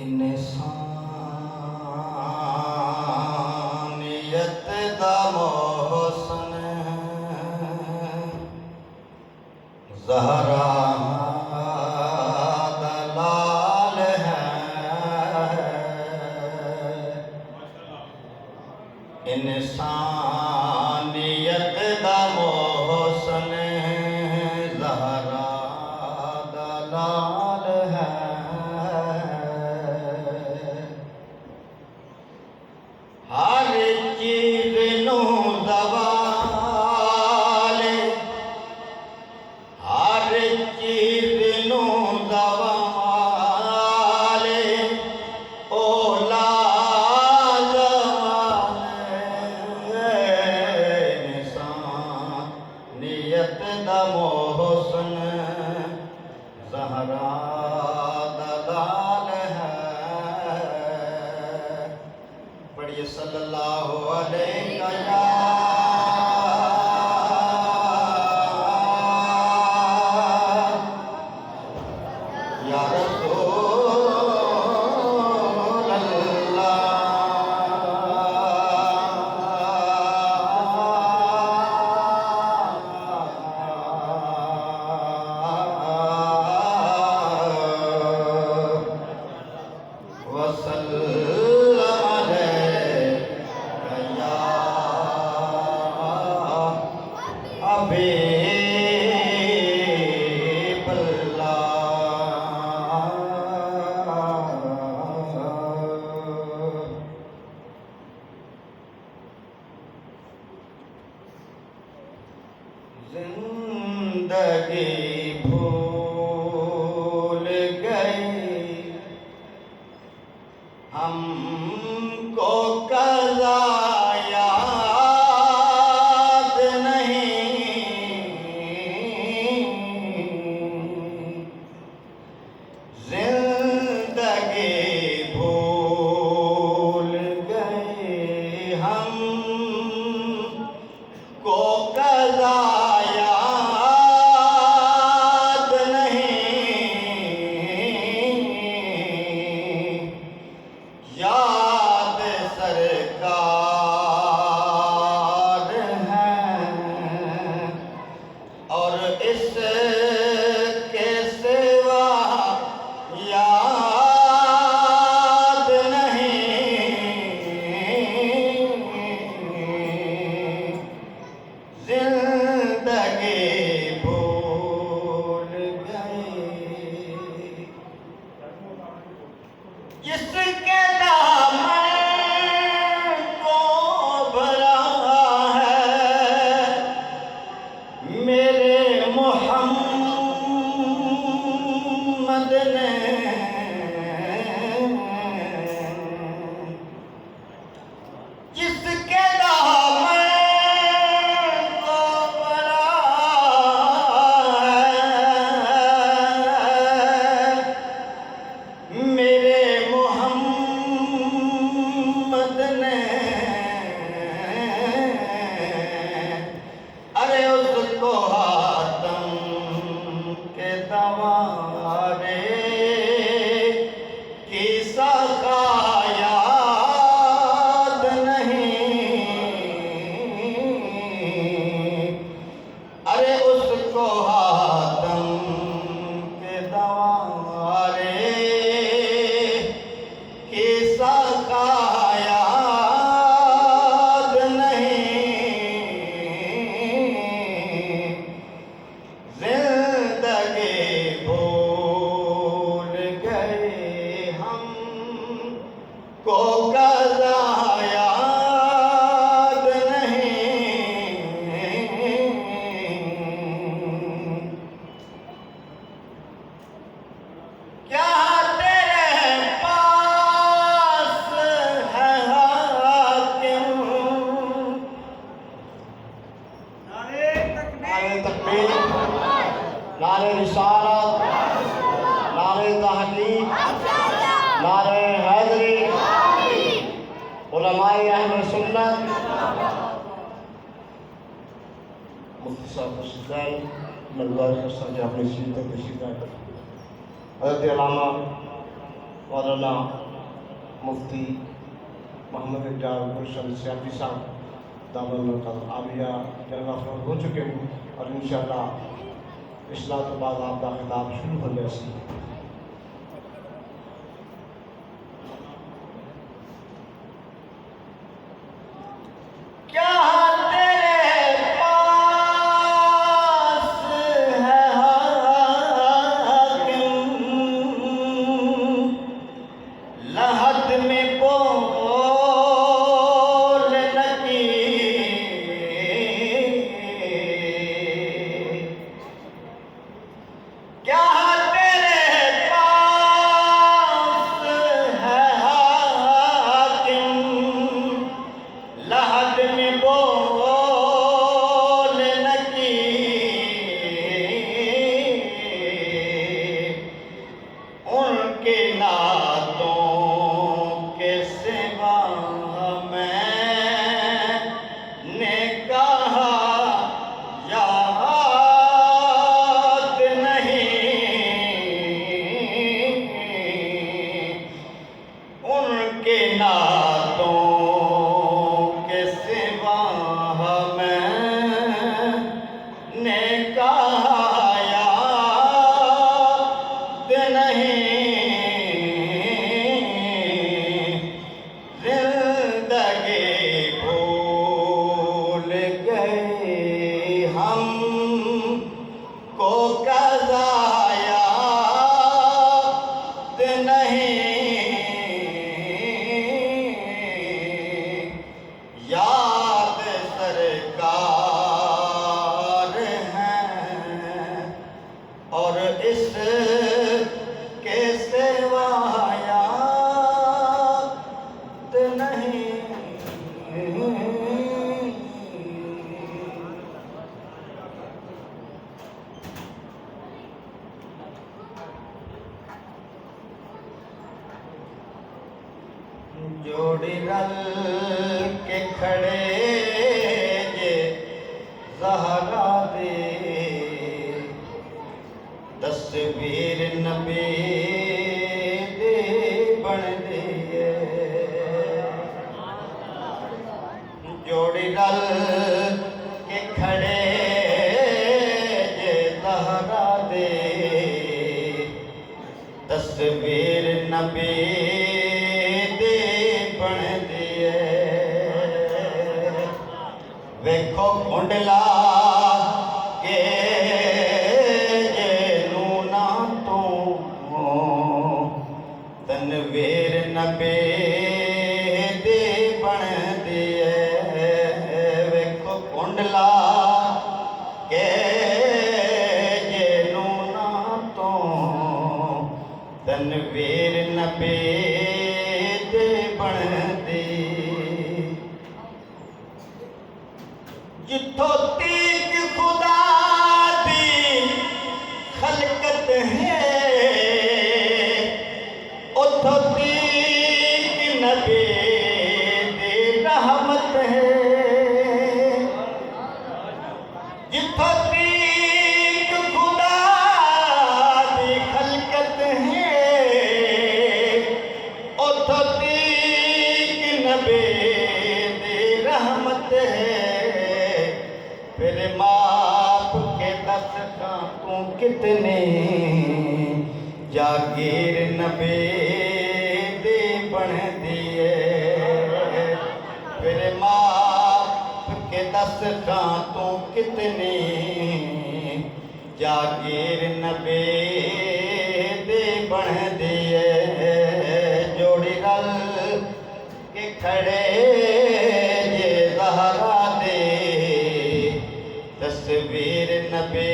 इंसानियत दा मोहसन ज़हरा दलाल है। इंसानियत दा मोहसन ज़हरा दलाल है। हर चीज़ नूं ज़वाल, हर चीज़ नूं ज़वाल ओ लाज़वाल। इंसानियत दा मोहसन ज़हरा दलाल है। पढ़िए सल्लल्लाहु अलैहि या रसूल अल्लाह वसल्लम अलैका या हबीबल्लाह। जिंदगी भूल गई हमको कज़ा याद नहीं। जिंदगी भूल गई हमको कज़ा याद नहीं। याद सरकार है और इसके सिवा याद नहीं। जिंदगी भूल गई जिसके दामन को भरा है मेरे मोहम्मद ने। जिसके दामन को भरा है मेरे मोहम्मद ने। अरे उसको हातम के दवारे की साखा याद नहीं। अरे उसको हातम के दवारे की साखा याद नहीं। जिंदगी भूल गए हमको कज़ा याद नहीं। क्या तेरे पास है हाकिम? नारे तकबीर, नारे रिसालत, नारे तहकीक, नारे हैदरी, उलमाए अहले सुन्नत, मुफ्ती साहब हुसैन मल्लाह अपनी सीट तक हज़रत अल्लामा मौलाना मुफ्ती मोहम्मद इकरार गुलशन सियासी साहब दामन आलिया जलवा फरोग हो चुके हैं और इंशाअल्लाह इस्लाह तो बाद आपका खिताब शुरू हो जाए। जोड़ी रल के खड़े जे ज़हरा दे तस्वीर नबी दे बन दिए। जोड़ी रल के खड़े जे ज़हरा दे तस्वीर नबी वेखो कुंडला के जे नूना तो तनवीर नबी दे बन दिए। वेखो कुंडला के जे नूना तो तनवीर नबी दे बन दी। जिथों तीक खुदा दी खलकत है उथों तीक नबी दी रहमत है। जिथों तीक खुदा दी खलकत है उथों तीक नबी दी रहमत है। फिर माप के दस का तू कितने जागीर नबी दे बन दिए। फिर माप के दस का तू कितने जागीर नबी दे बन दिए। जोड़ी रल के खड़े ये ज़हरा दे तस्वीर नबी